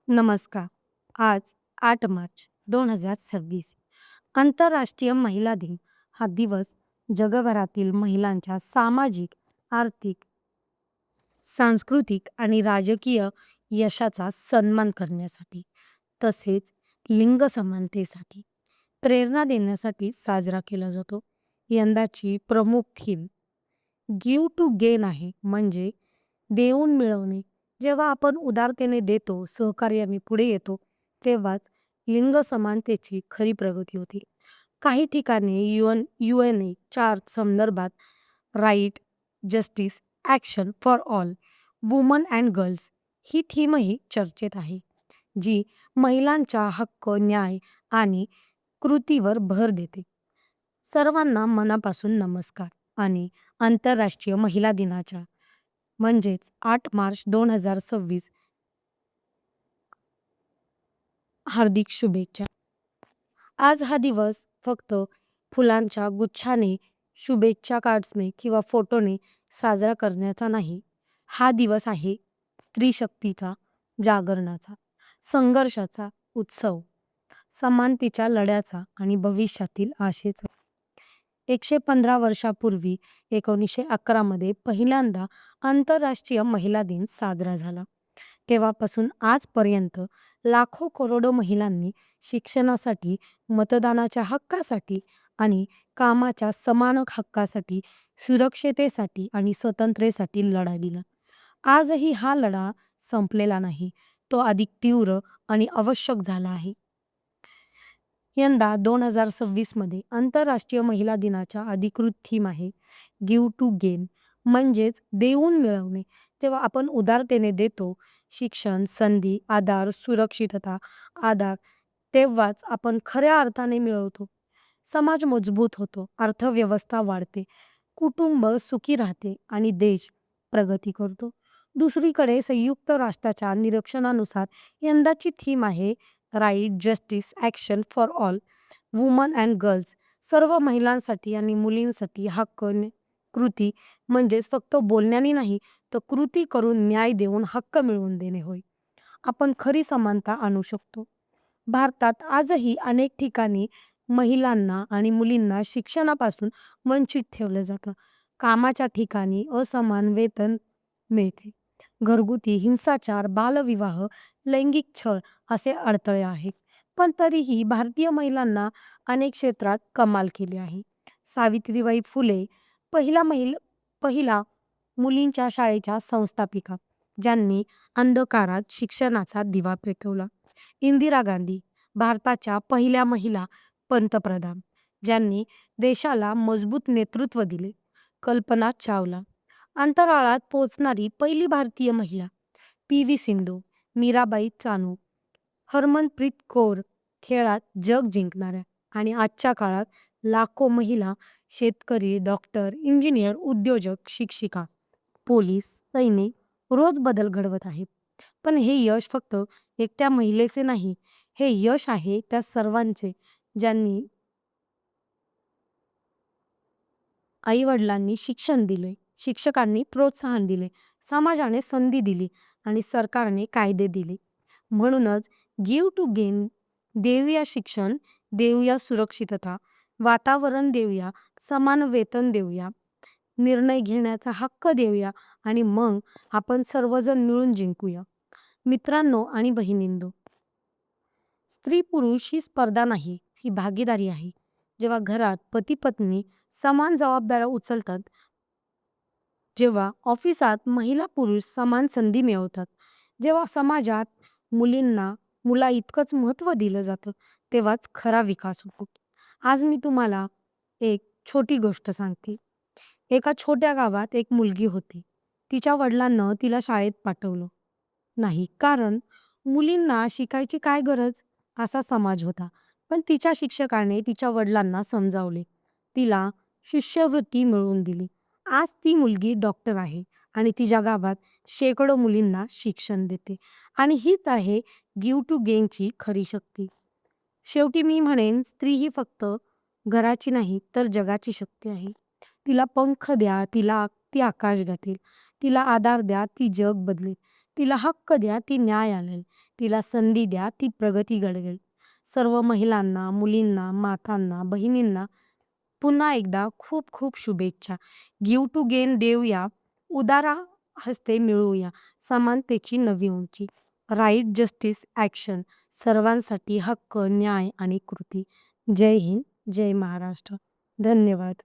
नमस्कार. आज 8 मार्च 2026 आंतरराष्ट्रीय महिला दिन हा दिवस जगभरातील महिलांच्या सामाजिक, आर्थिक, सांस्कृतिक आणि राजकीय यशाचा सन्मान करण्यासाठी तसेच लिंग समानतेसाठी प्रेरणा देण्यासाठी साजरा केला जातो. यंदाची प्रमुख थीम गिव्ह टू गेन आहे म्हणजे देऊन मिळवणे. जेव्हा आपण उदारतेने देतो, सहकार्याने पुढे येतो, तेव्हाच लिंग समानतेची खरी प्रगती होते. काही ठिकाणी UNA च्या संदर्भात right, justice, action for all, women and girls ही थीमही चर्चेत आहे, जी महिलांच्या हक्क, न्याय आणि कृतीवर भर देते. सर्वांना मनापासून नमस्कार आणि आंतरराष्ट्रीय महिला दिनाच्या म्हणजेच 8 मार्च 2026 हार्दिक शुभेच्छा. आज हा दिवस फक्त फुलांच्या गुच्छाने, शुभेच्छा कार्ड्सने किंवा फोटोने साजरा करण्याचा नाही. हा दिवस आहे स्त्रीशक्तीचा, जागरणाचा, संघर्षाचा उत्सव, समानतेच्या लढ्याचा आणि भविष्यातील आशेचा. 115 वर्षापूर्वी 1911 मध्ये पहिल्यांदा आंतरराष्ट्रीय महिला दिन साजरा झाला. तेव्हापासून आजपर्यंत लाखो करोडो महिलांनी शिक्षणासाठी, मतदानाच्या हक्कासाठी आणि कामाच्या समान हक्कासाठी, सुरक्षिततेसाठी आणि स्वतंत्रतेसाठी लढा दिला. आजही हा लढा संपलेला नाही. तो अधिक तीव्र आणि आवश्यक झाला आहे. यंदा 2026 मध्ये आंतरराष्ट्रीय महिला दिनाच्या अधिकृत थीम आहे गिव्ह टू गेन म्हणजेच देऊन मिळवणे. जेव्हा आपण उदारतेने देतो, शिक्षण, संधी, आधार, सुरक्षितता, आधार, तेव्हाच आपण खऱ्या अर्थाने मिळवतो. समाज मजबूत होतो, अर्थव्यवस्था वाढते, कुटुंब सुखी राहते आणि देश प्रगती करतो. दुसरीकडे संयुक्त राष्ट्राच्या निरीक्षणानुसार यंदाची थीम आहे right, justice, action for all, women and girls. सर्व महिलांसाठी आणि मुलींसाठी हक्क, कृती म्हणजेच फक्त बोलण्याने नाही, तर कृती करून न्याय देऊन हक्क मिळवून देणे होय. आपण खरी समानता आणू शकतो. भारतात आजही अनेक ठिकाणी महिलांना आणि मुलींना शिक्षणापासून वंचित ठेवलं जातं. कामाच्या ठिकाणी असमान वेतन मिळते. घरगुती हिंसाचार, बालविवाह, लैंगिक छळ असे अडथळे आहेत. पण तरीही भारतीय महिलांना अनेक क्षेत्रात कमाल केली आहे. सावित्रीबाई फुले पहिला मुलींच्या शाळेच्या संस्थापिका, ज्यांनी अंधकारात शिक्षणाचा दिवा पेटवला. इंदिरा गांधी भारताच्या पहिल्या महिला पंतप्रधान, ज्यांनी देशाला मजबूत नेतृत्व दिले. कल्पना चावला अंतराळात पोहोचणारी पहिली भारतीय महिला. PV सिंधू, मीराबाई चानू, हरमनप्रीत कौर खेळात जग जिंकणाऱ्या. आणि आजच्या काळात लाखो महिला शेतकरी, डॉक्टर, इंजिनियर, उद्योजक, शिक्षिका, पोलीस, सैनिक रोज बदल घडवत आहेत. पण हे यश फक्त एकट्या महिलेचे नाही, हे यश आहे त्या सर्वांचे, ज्यांनी आई-वडिलांनी शिक्षण दिले, शिक्षकांनी प्रोत्साहन दिले, समाजाने संधी दिली आणि सरकारने कायदे दिले. म्हणूनच गिव्ह टू गेन, देऊया शिक्षण, देऊया सुरक्षितता, वातावरण देऊया, समान वेतन देऊया, निर्णय घेण्याचा हक्क देऊया आणि मग आपण सर्वजण मिळून जिंकूया. मित्रांनो आणि बहिणींनो, स्त्री-पुरुष ही स्पर्धा नाही, ही भागीदारी आहे. जेव्हा घरात पती-पत्नी समान जबाबदाऱ्या उचलतात, जेव्हा ऑफिसात महिला-पुरुष समान संधी मिळवतात, जेव्हा समाजात मुलींना मुलाइतकंच महत्त्व दिलं जातं, तेव्हाच खरा विकास होतो. आज मी तुम्हाला एक छोटी गोष्ट सांगते. एका छोट्या गावात एक मुलगी होती. तिच्या वडिलांनं तिला शाळेत पाठवलं नाही, कारण मुलींना शिकायची काय गरज असा समाज होता. पण तिच्या शिक्षकाने तिच्या वडिलांना समजावले. तिला शिष्यवृत्ती मिळवून दिली. आज ती मुलगी डॉक्टर आहे आणि तिच्या गावात शेकडो मुलींना शिक्षण देते. आणि हीच आहे गिव्ह टू गेनची खरी शक्ती. शेवटी मी म्हणेन, स्त्री ही फक्त घराची नाही तर जगाची शक्ती आहे. तिला पंख द्या, ती आकाश गाठेल. तिला आधार द्या, ती जग बदलेल. तिला हक्क द्या, ती न्याय आणेल. तिला संधी द्या, ती प्रगती घडवेल. सर्व महिलांना, मुलींना, मातांना, बहिणींना पुन्हा एकदा खूप खूप शुभेच्छा. गिव्ह टू गेन देऊया, उदारा हस्ते मिळवूया समानतेची नवी उंची. Right, justice, action. सर्वांसाठी हक्क, न्याय आणि कृती. जय हिंद, जय महाराष्ट्र. धन्यवाद.